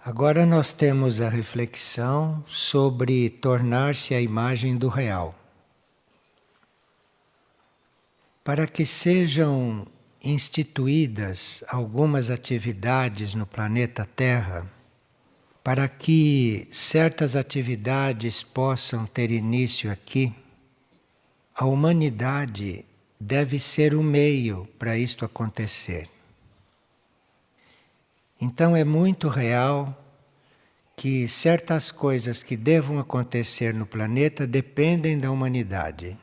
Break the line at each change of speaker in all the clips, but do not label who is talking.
Agora nós temos a reflexão sobre tornar-se a imagem do real. Para que sejam instituídas algumas atividades no planeta Terra, para que certas atividades possam ter início aqui, a humanidade deve ser o meio para isto acontecer. Então é muito real que certas coisas que devam acontecer no planeta dependem da humanidade.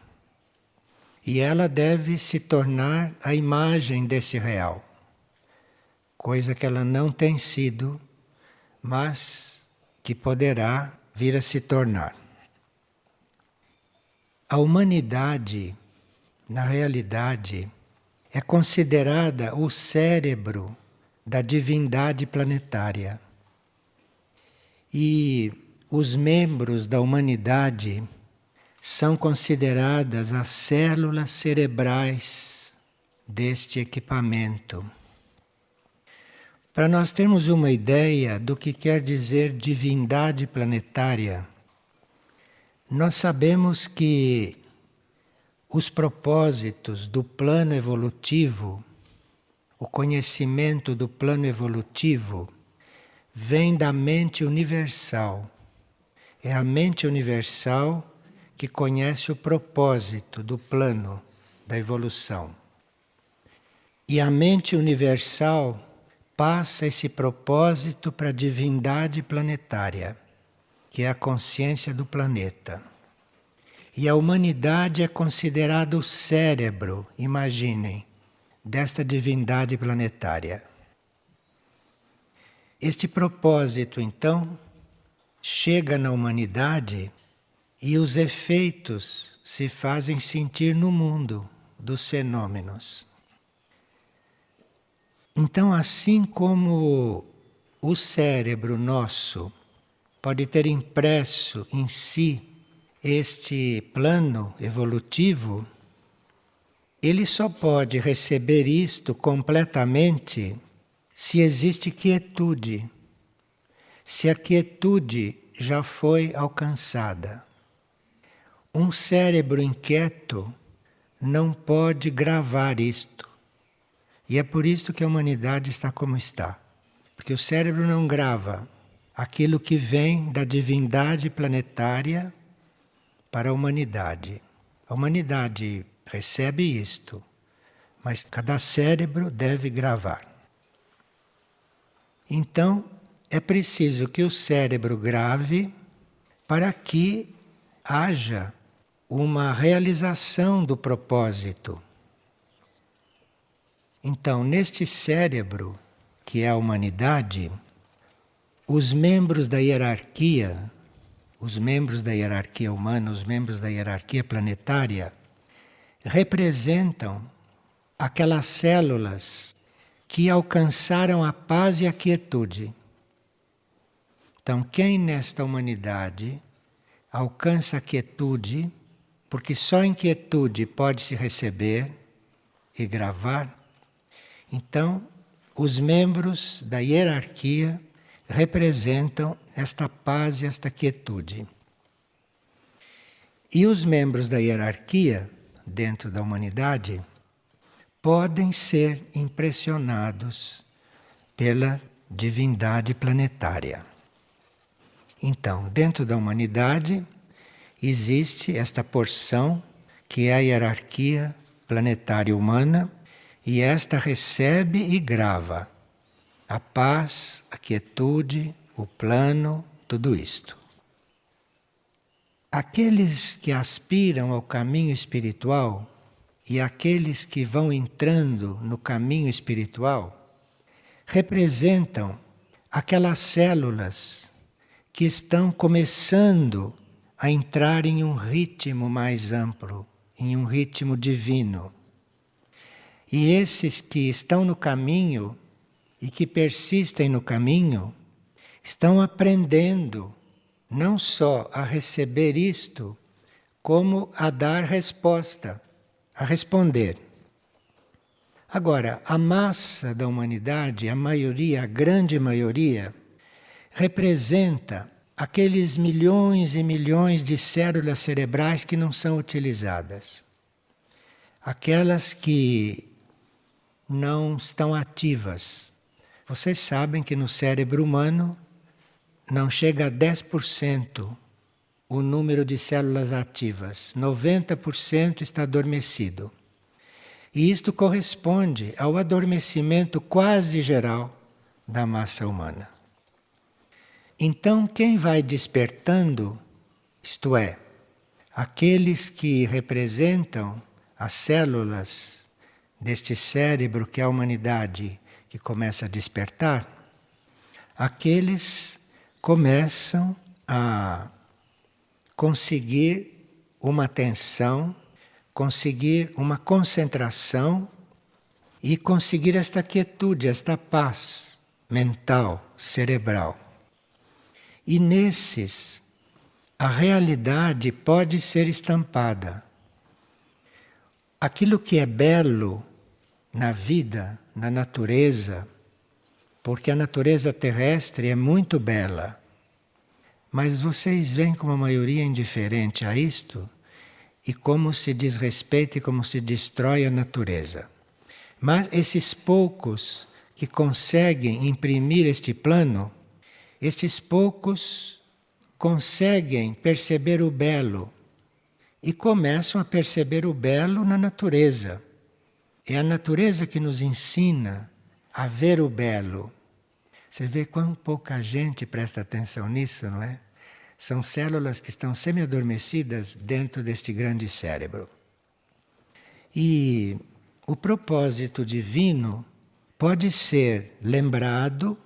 E ela deve se tornar a imagem desse real. Coisa que ela não tem sido, mas que poderá vir a se tornar. A humanidade, na realidade, é considerada o cérebro da divindade planetária. E os membros da humanidade são consideradas as células cerebrais deste equipamento. Para nós termos uma ideia do que quer dizer divindade planetária, nós sabemos que os propósitos do plano evolutivo, o conhecimento do plano evolutivo, vem da mente universal. É a mente universal que conhece o propósito do plano da evolução. E a mente universal passa esse propósito para a divindade planetária, que é a consciência do planeta. E a humanidade é considerada o cérebro, imaginem, desta divindade planetária. Este propósito, então, chega na humanidade e os efeitos se fazem sentir no mundo dos fenômenos. Então, assim como o cérebro nosso pode ter impresso em si este plano evolutivo, ele só pode receber isto completamente se existe quietude, se a quietude já foi alcançada. Um cérebro inquieto não pode gravar isto. E é por isso que a humanidade está como está. Porque o cérebro não grava aquilo que vem da divindade planetária para a humanidade. A humanidade recebe isto, mas cada cérebro deve gravar. Então, é preciso que o cérebro grave para que haja uma realização do propósito. Então, neste cérebro, que é a humanidade, os membros da hierarquia humana, os membros da hierarquia planetária, representam aquelas células que alcançaram a paz e a quietude. Então, quem nesta humanidade alcança a quietude, porque só em quietude pode se receber e gravar, então os membros da hierarquia representam esta paz e esta quietude. E os membros da hierarquia, dentro da humanidade, podem ser impressionados pela divindade planetária. Então, dentro da humanidade, existe esta porção que é a hierarquia planetária humana, e esta recebe e grava a paz, a quietude, o plano, tudo isto. Aqueles que aspiram ao caminho espiritual e aqueles que vão entrando no caminho espiritual representam aquelas células que estão começando a entrar em um ritmo mais amplo, em um ritmo divino. E esses que estão no caminho e que persistem no caminho estão aprendendo não só a receber isto, como a dar resposta, a responder. Agora, a massa da humanidade, a maioria, a grande maioria, representa aqueles milhões e milhões de células cerebrais que não são utilizadas. Aquelas que não estão ativas. Vocês sabem que no cérebro humano não chega a 10% o número de células ativas. 90% está adormecido. E isto corresponde ao adormecimento quase geral da massa humana. Então, quem vai despertando, isto é, aqueles que representam as células deste cérebro que é a humanidade que começa a despertar, aqueles começam a conseguir uma atenção, conseguir uma concentração e conseguir esta quietude, esta paz mental, cerebral. E nesses, a realidade pode ser estampada. Aquilo que é belo na vida, na natureza, porque a natureza terrestre é muito bela, mas vocês veem como a maioria é indiferente a isto e como se desrespeita e como se destrói a natureza. Mas esses poucos que conseguem imprimir este plano, estes poucos conseguem perceber o belo e começam a perceber o belo na natureza. É a natureza que nos ensina a ver o belo. Você vê quão pouca gente presta atenção nisso, não é? São células que estão semi-adormecidas dentro deste grande cérebro. E o propósito divino pode ser lembrado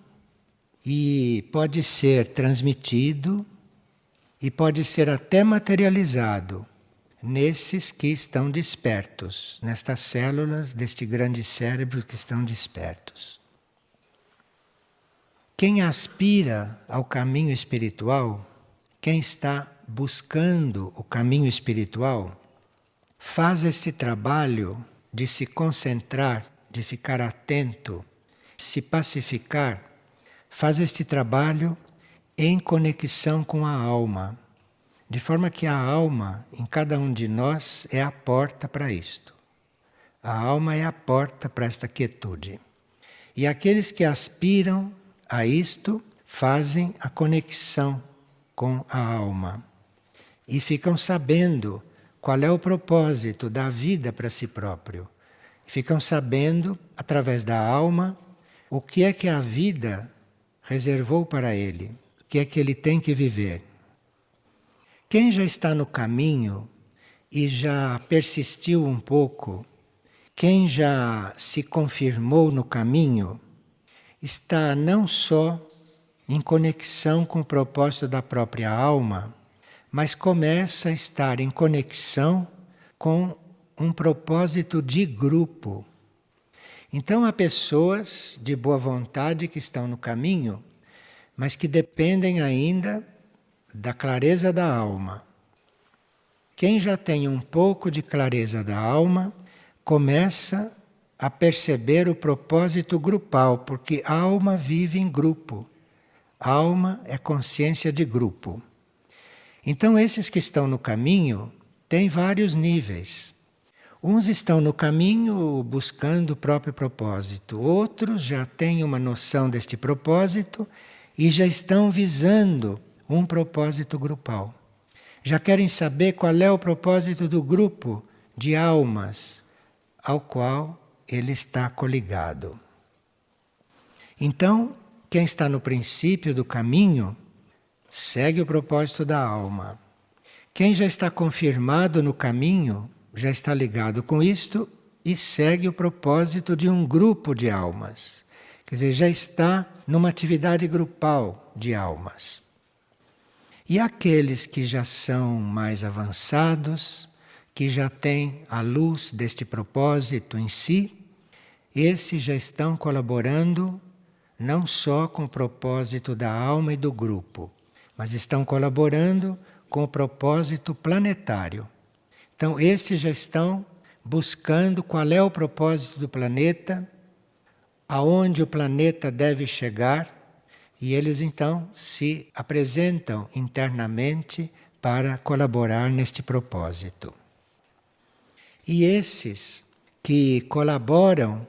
e pode ser transmitido e pode ser até materializado nesses que estão despertos, nestas células deste grande cérebro que estão despertos. Quem aspira ao caminho espiritual, quem está buscando o caminho espiritual, faz este trabalho de se concentrar, de ficar atento, se pacificar, faz este trabalho em conexão com a alma, de forma que a alma, em cada um de nós, é a porta para isto. A alma é a porta para esta quietude. E aqueles que aspiram a isto fazem a conexão com a alma e ficam sabendo qual é o propósito da vida para si próprio. Ficam sabendo, através da alma, o que é que a vida reservou para ele, o que é que ele tem que viver. Quem já está no caminho e já persistiu um pouco, quem já se confirmou no caminho, está não só em conexão com o propósito da própria alma, mas começa a estar em conexão com um propósito de grupo. Então há pessoas de boa vontade que estão no caminho, mas que dependem ainda da clareza da alma. Quem já tem um pouco de clareza da alma, começa a perceber o propósito grupal, porque a alma vive em grupo. A alma é consciência de grupo. Então esses que estão no caminho têm vários níveis. Uns estão no caminho buscando o próprio propósito, outros já têm uma noção deste propósito e já estão visando um propósito grupal. Já querem saber qual é o propósito do grupo de almas ao qual ele está coligado. Então, quem está no princípio do caminho segue o propósito da alma. Quem já está confirmado no caminho já está ligado com isto e segue o propósito de um grupo de almas. Quer dizer, já está numa atividade grupal de almas. E aqueles que já são mais avançados, que já têm a luz deste propósito em si, esses já estão colaborando não só com o propósito da alma e do grupo, mas estão colaborando com o propósito planetário. Então, estes já estão buscando qual é o propósito do planeta, aonde o planeta deve chegar, e eles então se apresentam internamente para colaborar neste propósito. E esses que colaboram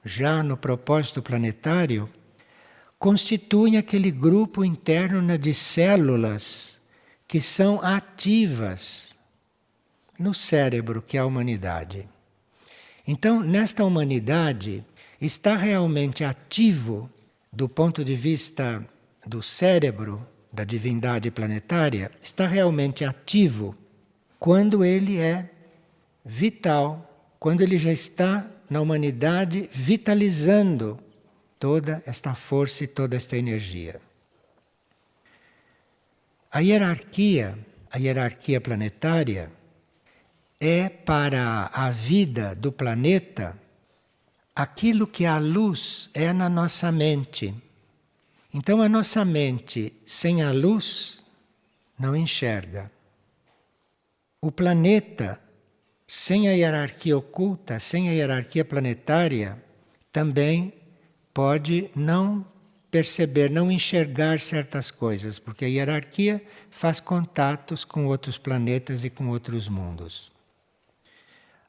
já no propósito planetário constituem aquele grupo interno de células que são ativas no cérebro, que é a humanidade. Então, nesta humanidade, está realmente ativo, do ponto de vista do cérebro, da divindade planetária, está realmente ativo quando ele é vital, quando ele já está na humanidade vitalizando toda esta força e toda esta energia. A hierarquia planetária, é para a vida do planeta aquilo que a luz é na nossa mente. Então a nossa mente sem a luz não enxerga. O planeta sem a hierarquia oculta, sem a hierarquia planetária, também pode não perceber, não enxergar certas coisas, porque a hierarquia faz contatos com outros planetas e com outros mundos.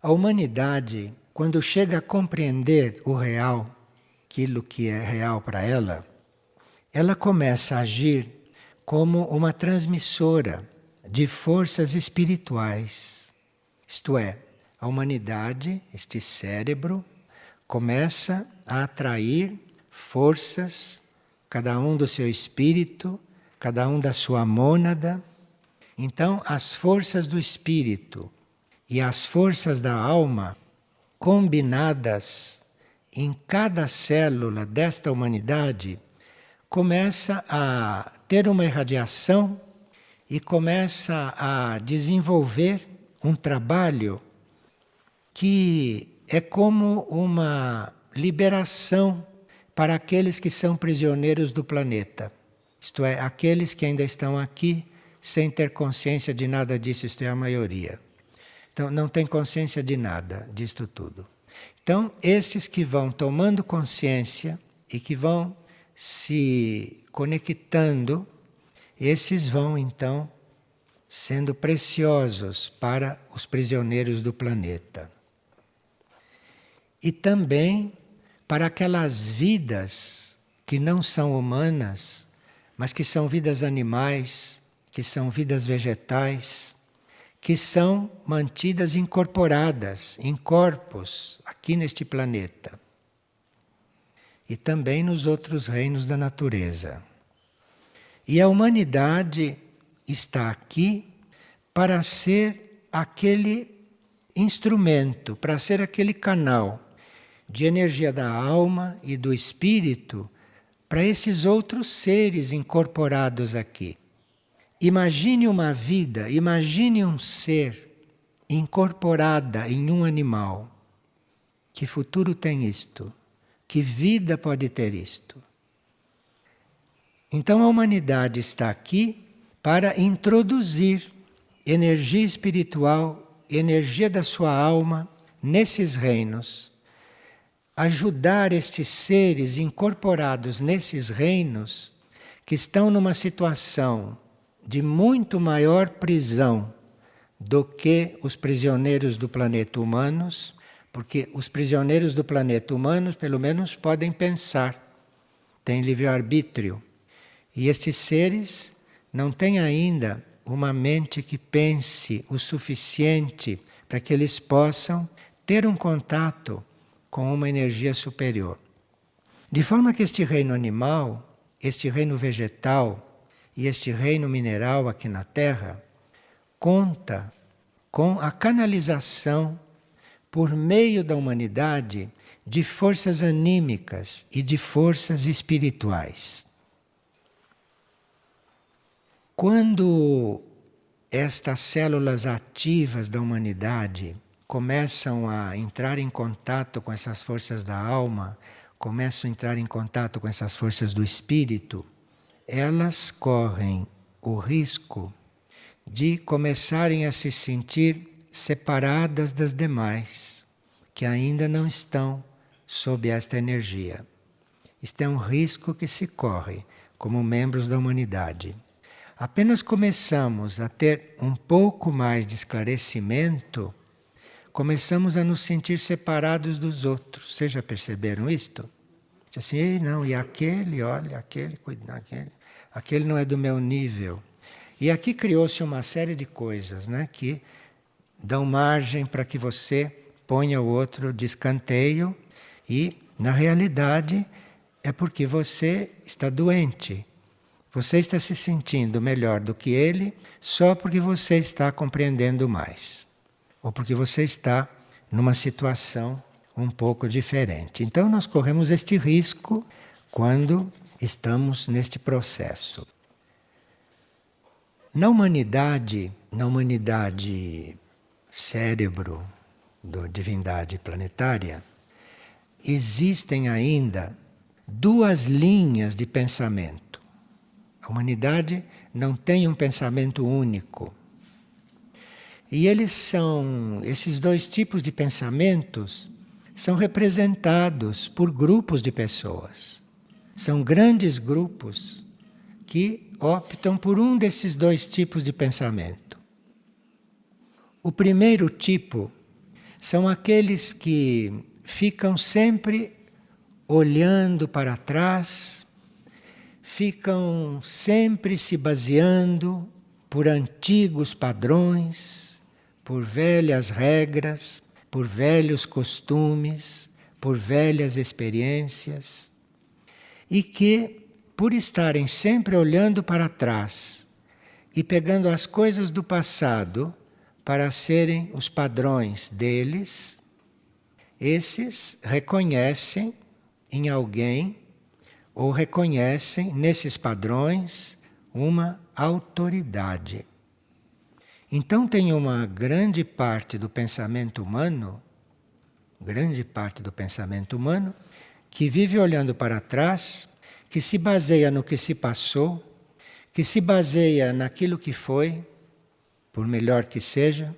A humanidade, quando chega a compreender o real, aquilo que é real para ela, ela começa a agir como uma transmissora de forças espirituais. Isto é, a humanidade, este cérebro, começa a atrair forças, cada um do seu espírito, cada um da sua mônada. Então, as forças do espírito e as forças da alma, combinadas em cada célula desta humanidade, começa a ter uma irradiação e começa a desenvolver um trabalho que é como uma liberação para aqueles que são prisioneiros do planeta. Isto é, aqueles que ainda estão aqui sem ter consciência de nada disso, isto é a maioria. Então, não tem consciência de nada disto tudo. Então, esses que vão tomando consciência e que vão se conectando, esses vão então sendo preciosos para os prisioneiros do planeta. E também para aquelas vidas que não são humanas, mas que são vidas animais, que são vidas vegetais, que são mantidas incorporadas em corpos aqui neste planeta e também nos outros reinos da natureza. E a humanidade está aqui para ser aquele instrumento, para ser aquele canal de energia da alma e do espírito para esses outros seres incorporados aqui. Imagine uma vida, imagine um ser incorporada em um animal. Que futuro tem isto? Que vida pode ter isto? Então a humanidade está aqui para introduzir energia espiritual, energia da sua alma nesses reinos. Ajudar estes seres incorporados nesses reinos que estão numa situação de muito maior prisão do que os prisioneiros do planeta humanos, porque os prisioneiros do planeta humanos pelo menos podem pensar, têm livre-arbítrio. E estes seres não têm ainda uma mente que pense o suficiente para que eles possam ter um contato com uma energia superior. De forma que este reino animal, este reino vegetal e este reino mineral aqui na Terra conta com a canalização por meio da humanidade de forças anímicas e de forças espirituais. Quando estas células ativas da humanidade começam a entrar em contato com essas forças da alma, começam a entrar em contato com essas forças do espírito, elas correm o risco de começarem a se sentir separadas das demais, que ainda não estão sob esta energia. Isto é um risco que se corre, como membros da humanidade. Apenas começamos a ter um pouco mais de esclarecimento, começamos a nos sentir separados dos outros. Vocês já perceberam isto? Assim, ei, não, e aquele, olha, aquele, cuidado, aquele não é do meu nível. E aqui criou-se uma série de coisas, né, que dão margem para que você ponha o outro de escanteio e, na realidade, é porque você está doente. Você está se sentindo melhor do que ele só porque você está compreendendo mais. Ou porque você está numa situação um pouco diferente. Então nós corremos este risco quando estamos neste processo. Na humanidade cérebro da divindade planetária, existem ainda duas linhas de pensamento. A humanidade não tem um pensamento único. E esses dois tipos de pensamentos são representados por grupos de pessoas. São grandes grupos que optam por um desses dois tipos de pensamento. O primeiro tipo são aqueles que ficam sempre olhando para trás, ficam sempre se baseando por antigos padrões, por velhas regras, por velhos costumes, por velhas experiências, e que, por estarem sempre olhando para trás e pegando as coisas do passado para serem os padrões deles, esses reconhecem em alguém ou reconhecem nesses padrões uma autoridade. Então tem uma grande parte do pensamento humano, que vive olhando para trás, que se baseia no que se passou, que se baseia naquilo que foi, por melhor que seja,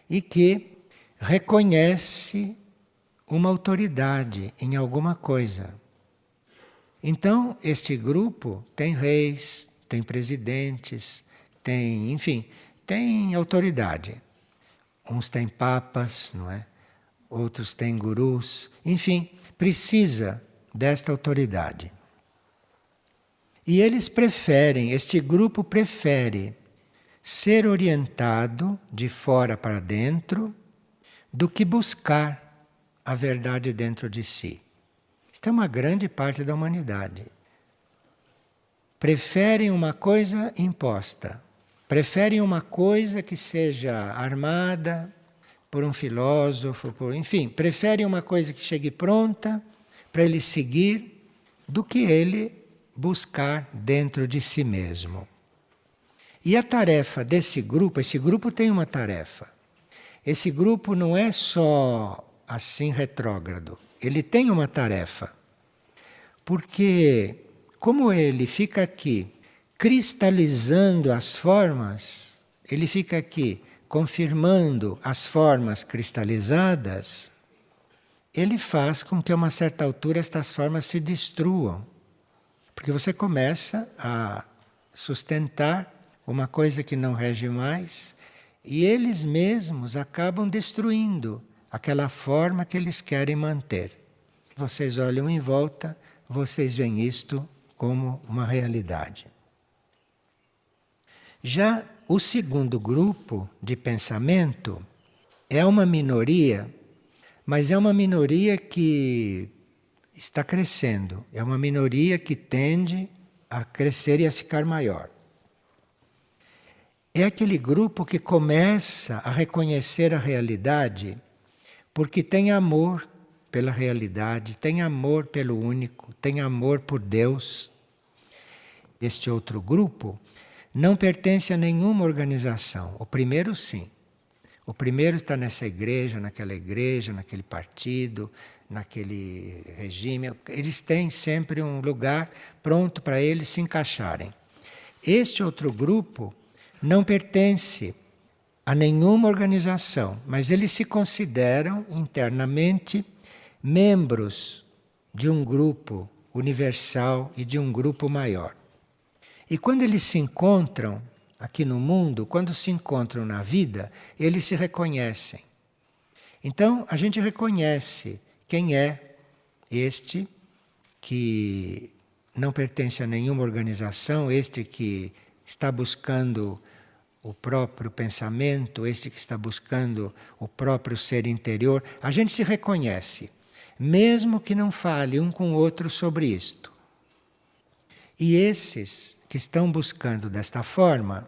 e que reconhece uma autoridade em alguma coisa. Então, este grupo tem reis, tem presidentes, tem autoridade. Uns têm papas, não é? Outros têm gurus, enfim, precisa desta autoridade. E este grupo prefere ser orientado de fora para dentro do que buscar a verdade dentro de si. Isto é uma grande parte da humanidade. Preferem uma coisa imposta. Preferem uma coisa que seja armada por um filósofo, preferem uma coisa que chegue pronta para ele seguir do que ele buscar dentro de si mesmo. E a tarefa desse grupo, esse grupo tem uma tarefa. Esse grupo não é só assim retrógrado, ele tem uma tarefa. Porque como ele fica aqui cristalizando as formas, ele fica aqui confirmando as formas cristalizadas, ele faz com que a uma certa altura estas formas se destruam. Porque você começa a sustentar uma coisa que não rege mais, e eles mesmos acabam destruindo aquela forma que eles querem manter. Vocês olham em volta, vocês veem isto como uma realidade. Já o segundo grupo de pensamento é uma minoria, mas é uma minoria que está crescendo. É uma minoria que tende a crescer e a ficar maior. É aquele grupo que começa a reconhecer a realidade porque tem amor pela realidade, tem amor pelo único, tem amor por Deus. Este outro grupo não pertence a nenhuma organização. O primeiro, sim. O primeiro está nessa igreja, naquele partido, naquele regime. Eles têm sempre um lugar pronto para eles se encaixarem. Este outro grupo não pertence a nenhuma organização, mas eles se consideram internamente membros de um grupo universal e de um grupo maior. E quando eles se encontram aqui no mundo, quando se encontram na vida, eles se reconhecem. Então, a gente reconhece quem é este que não pertence a nenhuma organização, este que está buscando o próprio pensamento, este que está buscando o próprio ser interior. A gente se reconhece, mesmo que não fale um com o outro sobre isto. E esses que estão buscando desta forma,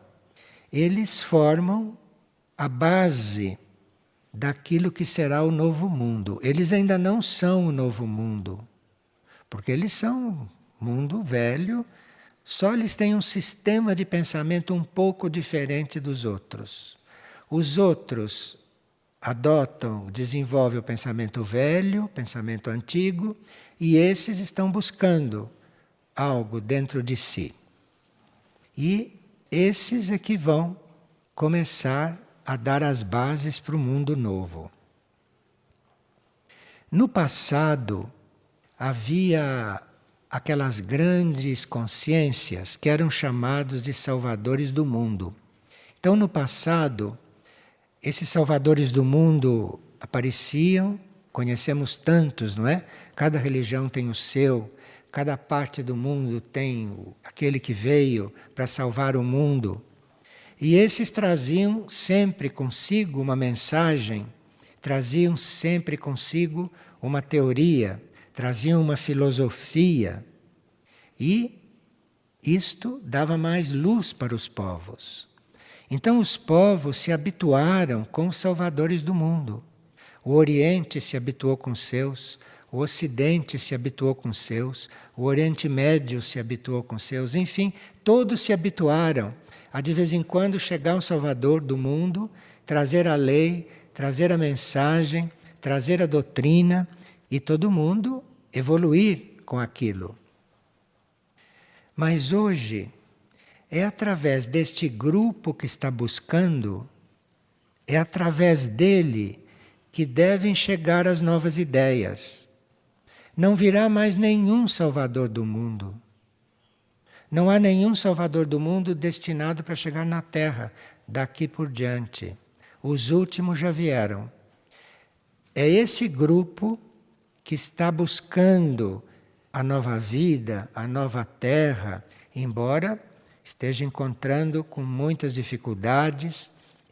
eles formam a base daquilo que será o novo mundo. Eles ainda não são o novo mundo, porque eles são mundo velho, só eles têm um sistema de pensamento um pouco diferente dos outros. Os outros adotam, desenvolvem o pensamento velho, pensamento antigo, e esses estão buscando algo dentro de si. E esses é que vão começar a dar as bases para o mundo novo. No passado, havia aquelas grandes consciências que eram chamados de salvadores do mundo. Então, no passado, esses salvadores do mundo apareciam, conhecemos tantos, não é? Cada religião tem o seu, cada parte do mundo tem aquele que veio para salvar o mundo. E esses traziam sempre consigo uma mensagem, traziam sempre consigo uma teoria, traziam uma filosofia. E isto dava mais luz para os povos. Então os povos se habituaram com os salvadores do mundo. O Oriente se habituou com os seus, o Ocidente se habituou com os seus, o Oriente Médio se habituou com os seus, enfim, todos se habituaram a de vez em quando chegar um Salvador do mundo, trazer a lei, trazer a mensagem, trazer a doutrina e todo mundo evoluir com aquilo. Mas hoje é através deste grupo que está buscando, é através dele que devem chegar as novas ideias. Não virá mais nenhum Salvador do mundo. Não há nenhum Salvador do mundo destinado para chegar na Terra daqui por diante. Os últimos já vieram. É esse grupo que está buscando a nova vida, a nova Terra, embora esteja encontrando com muitas dificuldades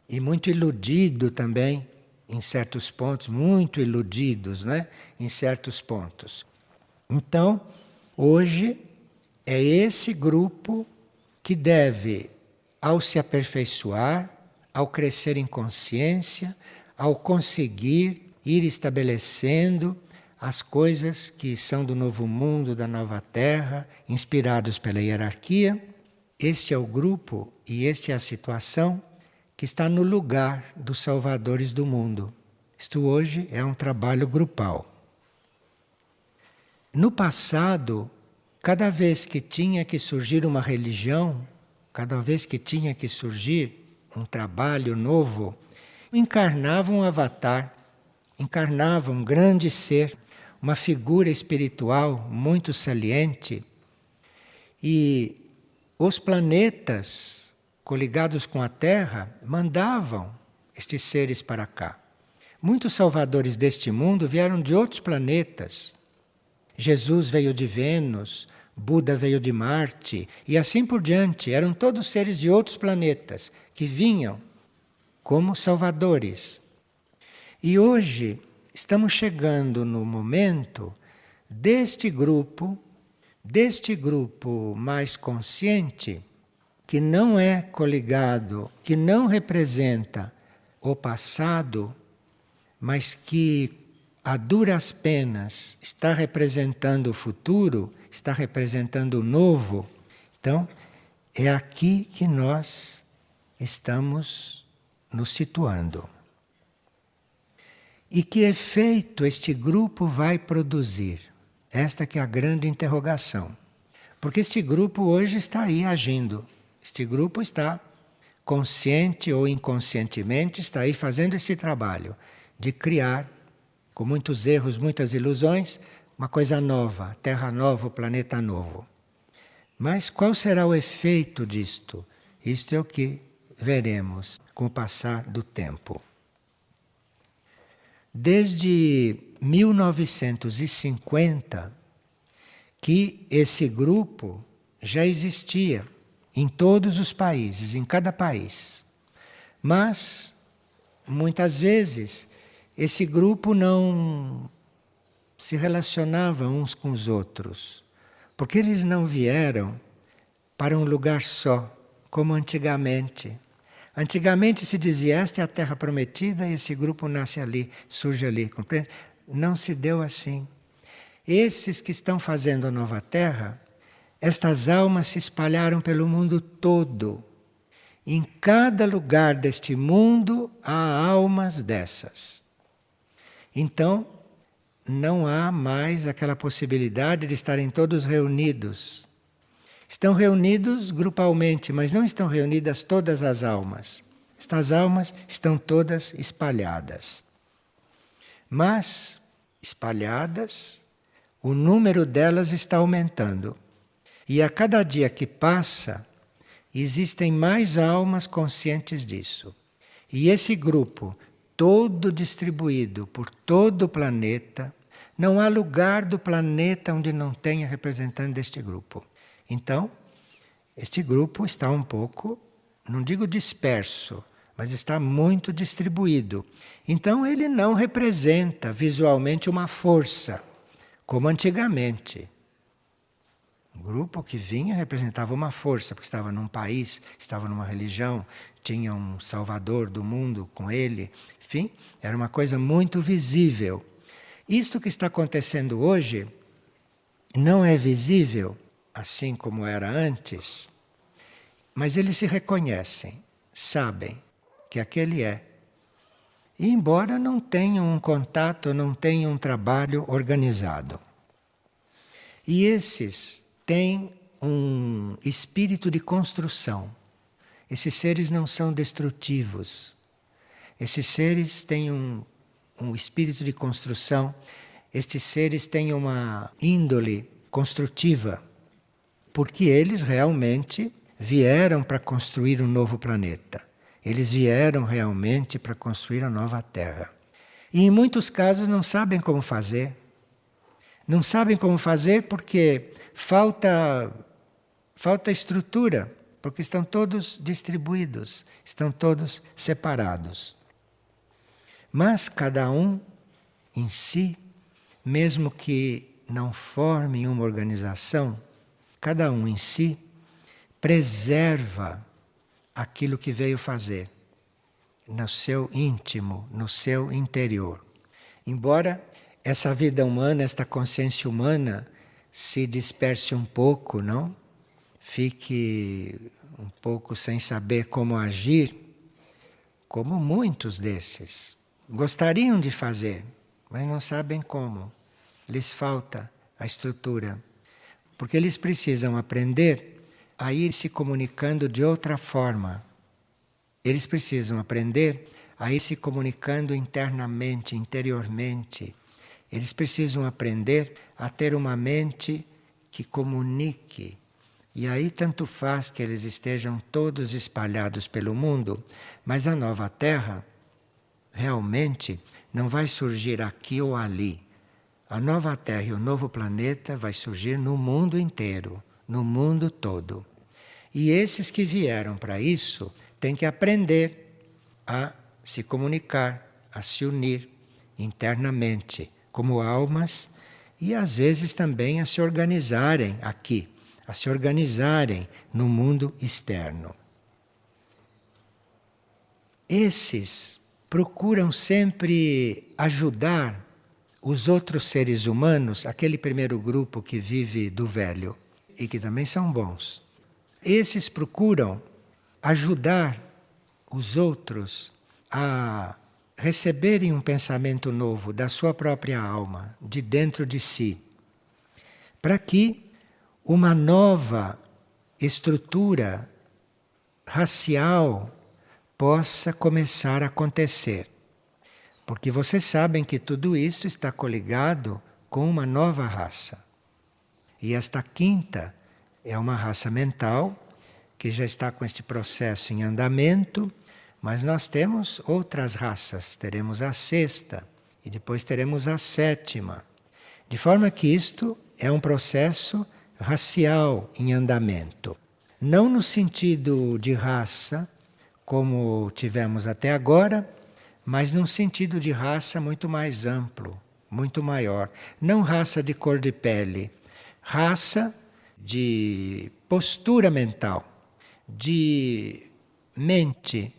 e muito iludido também, em certos pontos, muito iludidos, né? Em certos pontos. Então, hoje, é esse grupo que deve, ao se aperfeiçoar, ao crescer em consciência, ao conseguir ir estabelecendo as coisas que são do novo mundo, da nova terra, inspirados pela hierarquia, este é o grupo e esta é a situação que está no lugar dos salvadores do mundo. Isto hoje é um trabalho grupal. No passado, cada vez que tinha que surgir uma religião, cada vez que tinha que surgir um trabalho novo, encarnava um avatar, encarnava um grande ser, uma figura espiritual muito saliente. E os planetas coligados com a Terra mandavam estes seres para cá. Muitos salvadores deste mundo vieram de outros planetas. Jesus veio de Vênus, Buda veio de Marte e assim por diante. Eram todos seres de outros planetas que vinham como salvadores. E hoje estamos chegando no momento deste grupo mais consciente, que não é coligado, que não representa o passado, mas que a duras penas está representando o futuro, está representando o novo. Então, é aqui que nós estamos nos situando. E que efeito este grupo vai produzir? Esta que é a grande interrogação. Porque este grupo hoje está aí agindo. Este grupo está, consciente ou inconscientemente, está aí fazendo esse trabalho de criar, com muitos erros, muitas ilusões, uma coisa nova, terra nova, planeta novo. Mas qual será o efeito disto? Isto é o que veremos com o passar do tempo. Desde 1950 que esse grupo já existia em todos os países, em cada país. Mas, muitas vezes, esse grupo não se relacionava uns com os outros, porque eles não vieram para um lugar só, como antigamente. Antigamente se dizia, esta é a terra prometida e esse grupo nasce ali, surge ali, compreende? Não se deu assim. Esses que estão fazendo a nova terra, estas almas se espalharam pelo mundo todo. Em cada lugar deste mundo há almas dessas. Então, não há mais aquela possibilidade de estarem todos reunidos. Estão reunidos grupalmente, mas não estão reunidas todas as almas. Estas almas estão todas espalhadas. Mas, espalhadas, o número delas está aumentando. E a cada dia que passa, existem mais almas conscientes disso. E esse grupo, todo distribuído por todo o planeta, não há lugar do planeta onde não tenha representante deste grupo. Então, este grupo está um pouco, não digo disperso, mas está muito distribuído. Então, ele não representa visualmente uma força, como antigamente. O grupo que vinha representava uma força, porque estava num país, estava numa religião, tinha um salvador do mundo com ele. Enfim, era uma coisa muito visível. Isto que está acontecendo hoje não é visível, assim como era antes, mas eles se reconhecem, sabem que aquele é. E embora não tenham um contato, não tenham um trabalho organizado. E esses têm um espírito de construção. Esses seres não são destrutivos. Esses seres têm um espírito de construção. Estes seres têm uma índole construtiva, porque eles realmente vieram para construir um novo planeta. Eles vieram realmente para construir a nova Terra. E em muitos casos não sabem como fazer. Não sabem como fazer porque falta estrutura, porque estão todos distribuídos, estão todos separados. Mas cada um em si, mesmo que não formem uma organização, cada um em si preserva aquilo que veio fazer no seu íntimo, no seu interior. Embora essa vida humana, esta consciência humana se disperse um pouco, não? Fique um pouco sem saber como agir, como muitos desses gostariam de fazer, mas não sabem como. Lhes falta a estrutura, porque eles precisam aprender a ir se comunicando de outra forma. Eles precisam aprender a ir se comunicando internamente, interiormente. Eles precisam aprender a ter uma mente que comunique. E aí tanto faz que eles estejam todos espalhados pelo mundo, mas a nova Terra realmente não vai surgir aqui ou ali. A nova Terra e o novo planeta vai surgir no mundo inteiro, no mundo todo. E esses que vieram para isso têm que aprender a se comunicar, a se unir internamente, como almas, e às vezes também a se organizarem aqui, a se organizarem no mundo externo. Esses procuram sempre ajudar os outros seres humanos, aquele primeiro grupo que vive do velho, e que também são bons. Esses procuram ajudar os outros a receberem um pensamento novo da sua própria alma, de dentro de si, para que uma nova estrutura racial possa começar a acontecer. Porque vocês sabem que tudo isso está coligado com uma nova raça. E esta quinta é uma raça mental que já está com este processo em andamento, mas nós temos outras raças. Teremos a sexta e depois teremos a sétima. De forma que isto é um processo racial em andamento. Não no sentido de raça, como tivemos até agora, mas num sentido de raça muito mais amplo, muito maior. Não raça de cor de pele, raça de postura mental, de mente,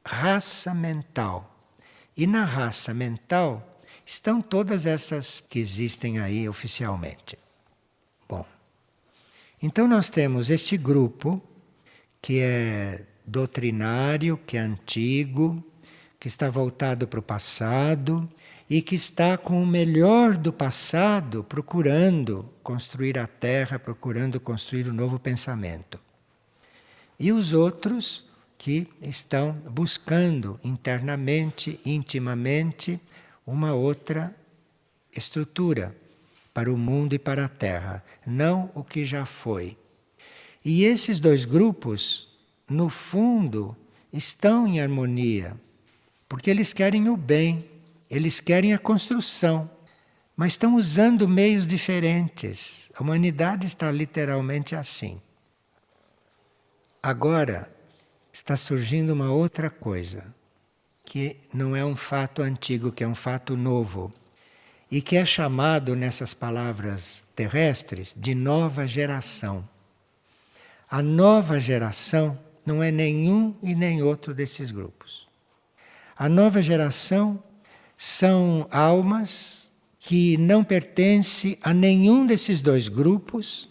raça mental. E na raça mental estão todas essas que existem aí oficialmente. Bom, então nós temos este grupo que é doutrinário, que é antigo, que está voltado para o passado e que está com o melhor do passado procurando construir a Terra, procurando construir um novo pensamento. E os outros que estão buscando internamente, intimamente, uma outra estrutura para o mundo e para a Terra, não o que já foi. E esses dois grupos, no fundo, estão em harmonia, porque eles querem o bem, eles querem a construção, mas estão usando meios diferentes. A humanidade está literalmente assim. Agora está surgindo uma outra coisa, que não é um fato antigo, que é um fato novo, e que é chamado nessas palavras terrestres de nova geração. A nova geração não é nenhum e nem outro desses grupos. A nova geração são almas que não pertencem a nenhum desses dois grupos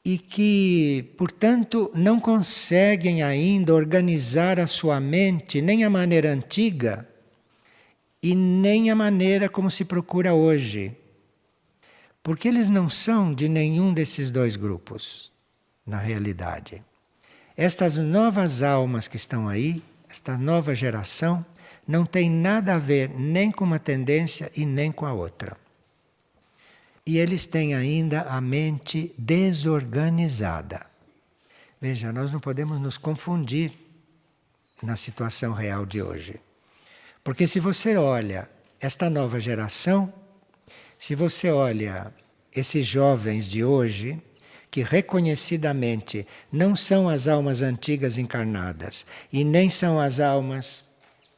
e que, portanto, não conseguem ainda organizar a sua mente nem a maneira antiga e nem a maneira como se procura hoje. Porque eles não são de nenhum desses dois grupos, na realidade. Estas novas almas que estão aí, esta nova geração, não tem nada a ver nem com uma tendência e nem com a outra. E eles têm ainda a mente desorganizada. Veja, nós não podemos nos confundir na situação real de hoje. Porque se você olha esta nova geração, se você olha esses jovens de hoje, que reconhecidamente não são as almas antigas encarnadas e nem são as almas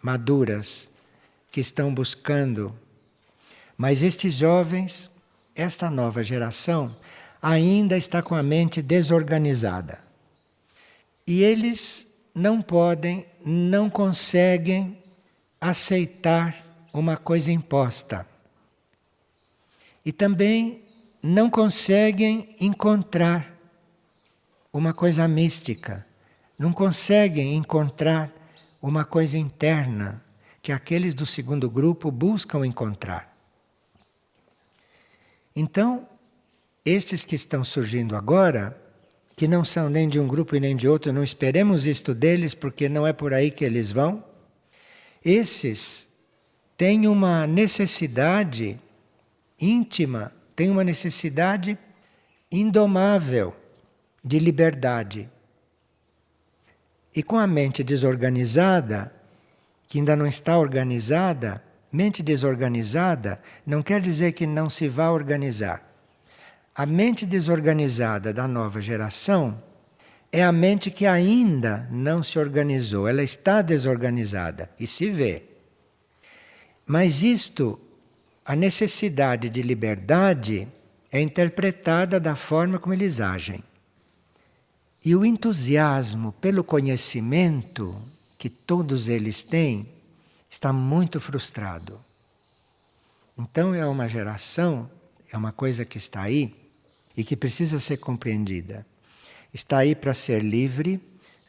maduras que estão buscando, mas estes jovens, esta nova geração, ainda está com a mente desorganizada. E eles não podem, não conseguem aceitar uma coisa imposta. E também não conseguem encontrar uma coisa mística, não conseguem encontrar uma coisa interna que aqueles do segundo grupo buscam encontrar. Então, estes que estão surgindo agora, que não são nem de um grupo e nem de outro, não esperemos isto deles, porque não é por aí que eles vão, esses têm uma necessidade íntima, têm uma necessidade indomável de liberdade. E com a mente desorganizada, que ainda não está organizada, mente desorganizada não quer dizer que não se vá organizar. A mente desorganizada da nova geração é a mente que ainda não se organizou, ela está desorganizada e se vê. Mas isto, a necessidade de liberdade, é interpretada da forma como eles agem. E o entusiasmo pelo conhecimento que todos eles têm está muito frustrado. Então é uma geração, é uma coisa que está aí e que precisa ser compreendida. Está aí para ser livre,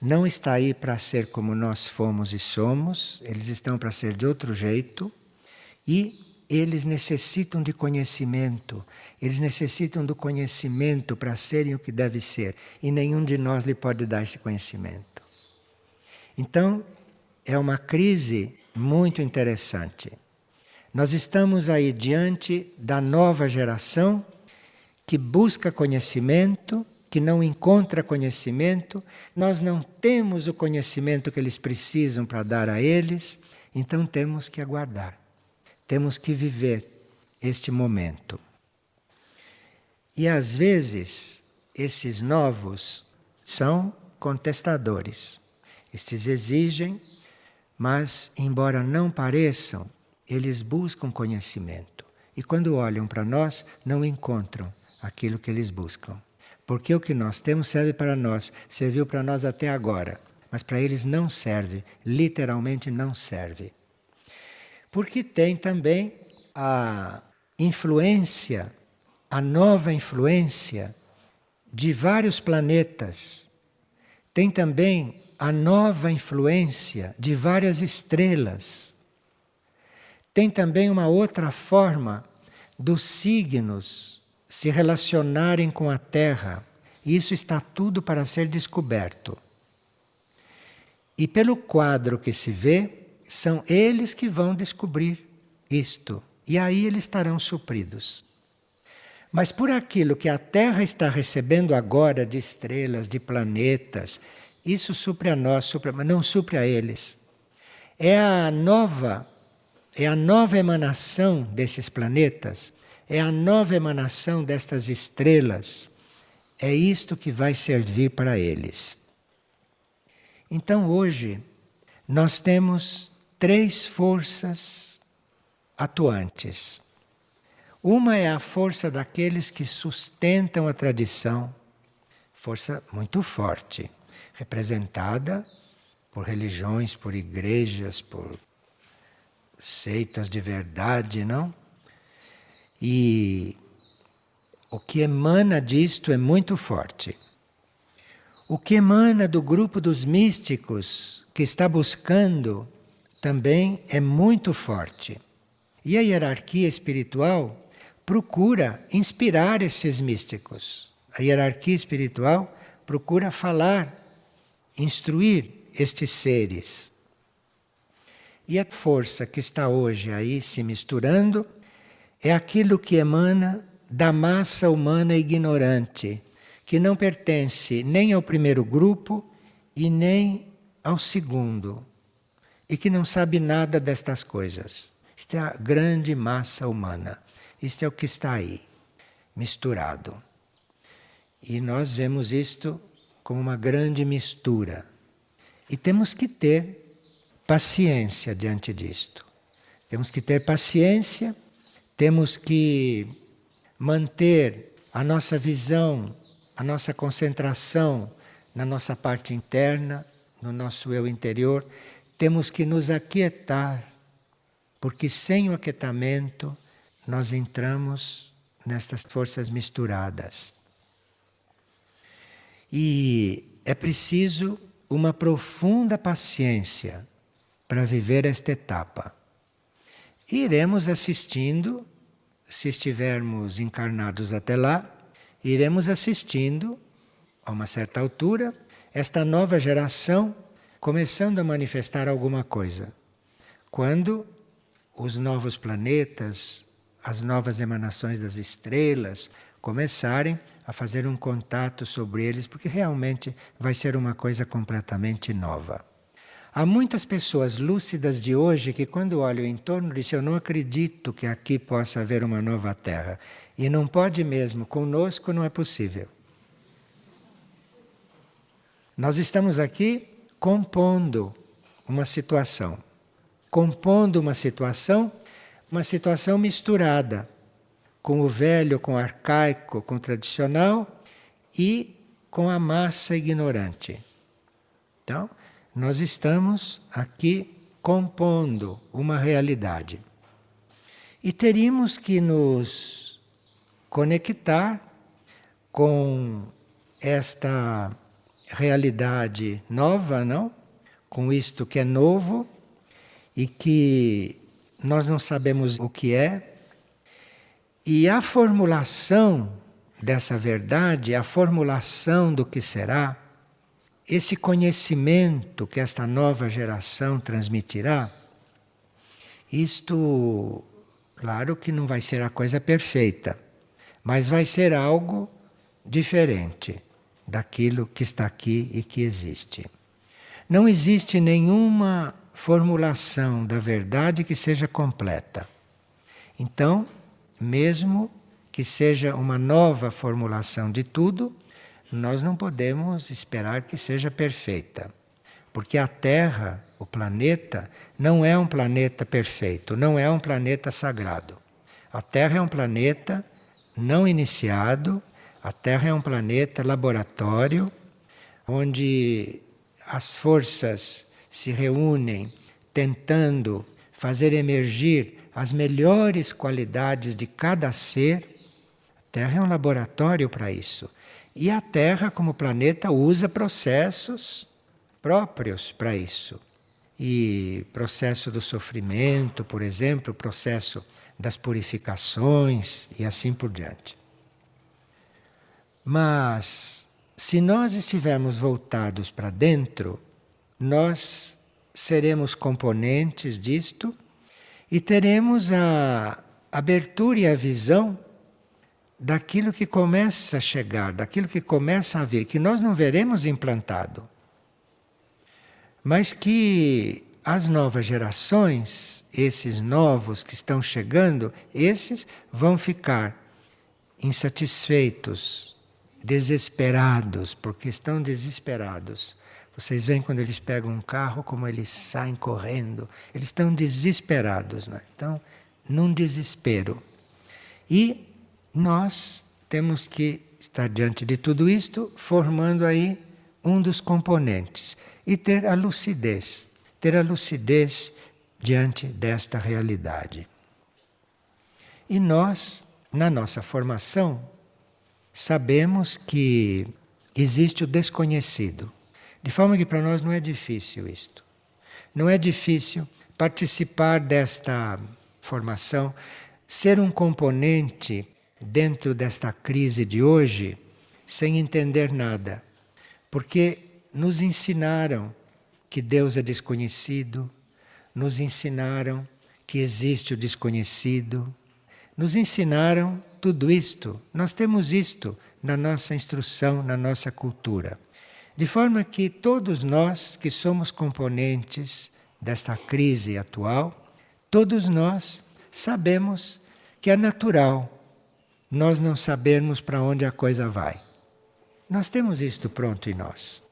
não está aí para ser como nós fomos e somos, eles estão para ser de outro jeito e eles necessitam de conhecimento, eles necessitam do conhecimento para serem o que deve ser e nenhum de nós lhe pode dar esse conhecimento. Então, é uma crise muito interessante. Nós estamos aí diante da nova geração que busca conhecimento que não encontra conhecimento, nós não temos o conhecimento que eles precisam para dar a eles, então temos que aguardar, temos que viver este momento. E às vezes, esses novos são contestadores. Estes exigem, mas, embora não pareçam, eles buscam conhecimento. E quando olham para nós, não encontram aquilo que eles buscam. Porque o que nós temos serve para nós, serviu para nós até agora. Mas para eles não serve, literalmente não serve. Porque tem também a influência, a nova influência de vários planetas. Tem também a nova influência de várias estrelas. Tem também uma outra forma dos signos se relacionarem com a Terra. Isso está tudo para ser descoberto. E pelo quadro que se vê, são eles que vão descobrir isto. E aí eles estarão supridos. Mas por aquilo que a Terra está recebendo agora de estrelas, de planetas, isso supre a nós, mas não supre a eles. É a nova emanação desses planetas, é a nova emanação destas estrelas. É isto que vai servir para eles. Então hoje nós temos 3 forças atuantes. Uma é a força daqueles que sustentam a tradição, força muito forte, representada por religiões, por igrejas, por seitas de verdade, não? E o que emana disto é muito forte. O que emana do grupo dos místicos, que está buscando, também é muito forte. E a hierarquia espiritual procura inspirar esses místicos. A hierarquia espiritual procura falar, instruir estes seres. E a força que está hoje aí se misturando é aquilo que emana da massa humana ignorante, que não pertence nem ao primeiro grupo e nem ao segundo, e que não sabe nada destas coisas. Isto é a grande massa humana. Isto é o que está aí, misturado. E nós vemos isto como uma grande mistura. E temos que ter paciência diante disto. Temos que ter paciência, temos que manter a nossa visão, a nossa concentração na nossa parte interna, no nosso eu interior. Temos que nos aquietar, porque sem o aquietamento nós entramos nestas forças misturadas. E é preciso uma profunda paciência para viver esta etapa. E iremos assistindo, se estivermos encarnados até lá, iremos assistindo, a uma certa altura, esta nova geração começando a manifestar alguma coisa. Quando os novos planetas, as novas emanações das estrelas começarem a fazer um contato sobre eles, porque realmente vai ser uma coisa completamente nova. Há muitas pessoas lúcidas de hoje que quando olham em torno dizem: eu não acredito que aqui possa haver uma nova Terra. E não pode mesmo, conosco não é possível. Nós estamos aqui compondo uma situação. Compondo uma situação misturada com o velho, com o arcaico, com o tradicional e com a massa ignorante. Então, nós estamos aqui compondo uma realidade. E teríamos que nos conectar com esta realidade nova, não? Com isto que é novo e que nós não sabemos o que é. E a formulação dessa verdade, a formulação do que será, esse conhecimento que esta nova geração transmitirá, isto, claro que não vai ser a coisa perfeita, mas vai ser algo diferente. daquilo que está aqui e que existe. Não existe nenhuma formulação da verdade que seja completa. Então, mesmo que seja uma nova formulação de tudo, nós não podemos esperar que seja perfeita. Porque a Terra, o planeta, não é um planeta perfeito, não é um planeta sagrado. A Terra é um planeta não iniciado, a Terra é um planeta laboratório, onde as forças se reúnem tentando fazer emergir as melhores qualidades de cada ser. A Terra é um laboratório para isso. E a Terra, como planeta, usa processos próprios para isso. E processo do sofrimento, por exemplo, processo das purificações e assim por diante. Mas, se nós estivermos voltados para dentro, nós seremos componentes disto e teremos a abertura e a visão daquilo que começa a chegar, daquilo que começa a vir, que nós não veremos implantado, mas que as novas gerações, esses novos que estão chegando, esses vão ficar insatisfeitos, desesperados, porque estão desesperados. Vocês veem quando eles pegam um carro, como eles saem correndo. Eles estão desesperados, né? Então, num desespero. E nós temos que estar diante de tudo isto, formando aí um dos componentes. E ter a lucidez diante desta realidade. E nós, na nossa formação, sabemos que existe o desconhecido. De forma que para nós não é difícil isto. Não é difícil participar desta formação, ser um componente dentro desta crise de hoje, sem entender nada. Porque nos ensinaram que Deus é desconhecido, nos ensinaram que existe o desconhecido, nos ensinaram tudo isto. Nós temos isto na nossa instrução, na nossa cultura. De forma que todos nós que somos componentes desta crise atual, todos nós sabemos que é natural nós não sabermos para onde a coisa vai. Nós temos isto pronto em nós.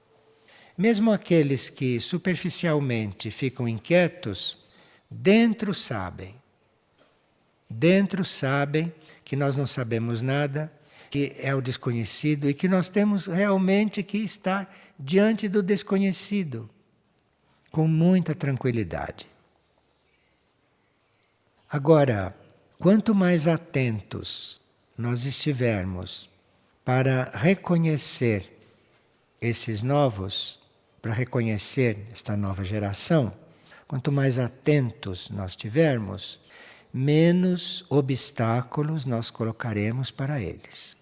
Mesmo aqueles que superficialmente ficam inquietos, dentro sabem. Dentro sabem que nós não sabemos nada, que é o desconhecido e que nós temos realmente que estar diante do desconhecido com muita tranquilidade. Agora, quanto mais atentos nós estivermos para reconhecer esses novos, para reconhecer esta nova geração, quanto mais atentos nós tivermos, menos obstáculos nós colocaremos para eles.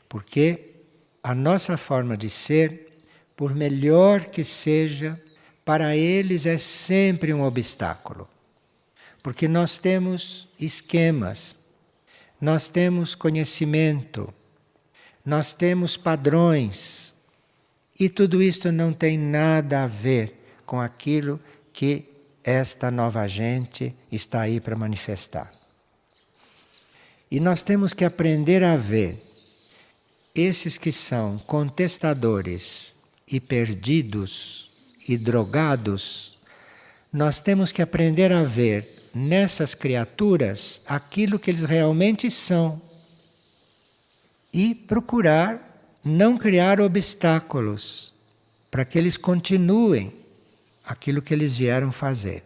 Porque a nossa forma de ser, por melhor que seja, para eles é sempre um obstáculo. Porque nós temos esquemas, nós temos conhecimento, nós temos padrões, e tudo isto não tem nada a ver com aquilo que esta nova gente está aí para manifestar. E nós temos que aprender a ver esses que são contestadores e perdidos e drogados, nós temos que aprender a ver nessas criaturas aquilo que eles realmente são e procurar não criar obstáculos para que eles continuem aquilo que eles vieram fazer.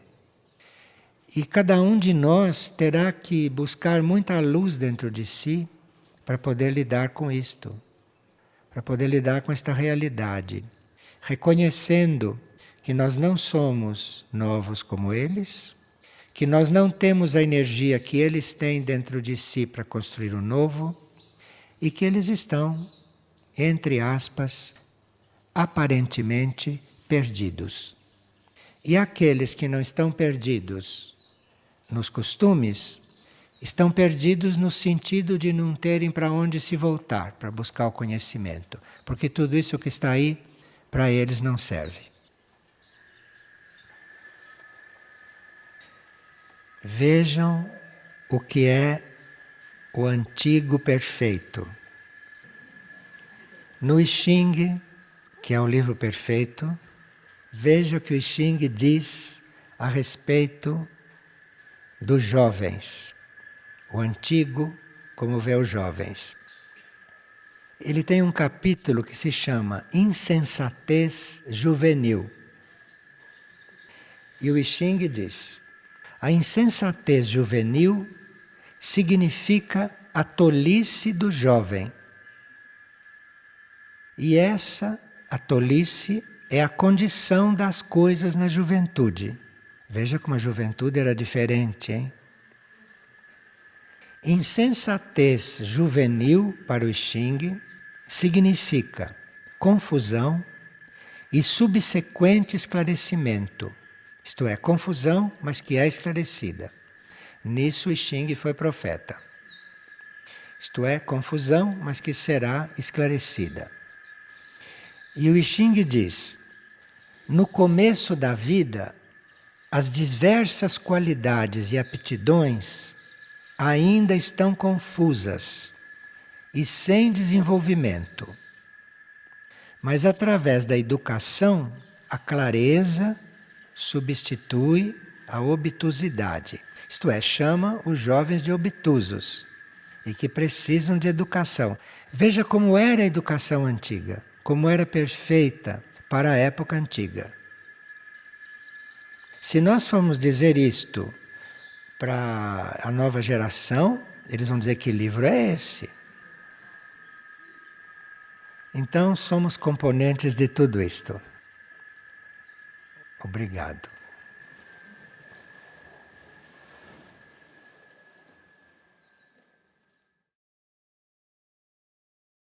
E cada um de nós terá que buscar muita luz dentro de si para poder lidar com isto, para poder lidar com esta realidade, reconhecendo que nós não somos novos como eles, que nós não temos a energia que eles têm dentro de si para construir o novo e que eles estão, entre aspas, aparentemente perdidos. E aqueles que não estão perdidos nos costumes, estão perdidos no sentido de não terem para onde se voltar para buscar o conhecimento, porque tudo isso que está aí para eles não serve. Vejam o que é o antigo perfeito. No I Ching, que é o livro perfeito, veja o que o I Ching diz a respeito dos jovens. O antigo, como vê os jovens. Ele tem um capítulo que se chama Insensatez Juvenil. E o I Ching diz: a insensatez juvenil significa a tolice do jovem. E essa, a tolice, é a condição das coisas na juventude. Veja como a juventude era diferente, hein? Insensatez juvenil, para o I Ching, significa confusão e subsequente esclarecimento. Isto é, confusão, mas que é esclarecida. Nisso o I Ching foi profeta. Isto é, confusão, mas que será esclarecida. E o I Ching diz: no começo da vida, as diversas qualidades e aptidões ainda estão confusas e sem desenvolvimento. Mas através da educação, a clareza substitui a obtusidade. Isto é, chama os jovens de obtusos e que precisam de educação. Veja como era a educação antiga, como era perfeita para a época antiga. Se nós formos dizer isto para a nova geração, eles vão dizer: que livro é esse? Então somos componentes de tudo isto. Obrigado.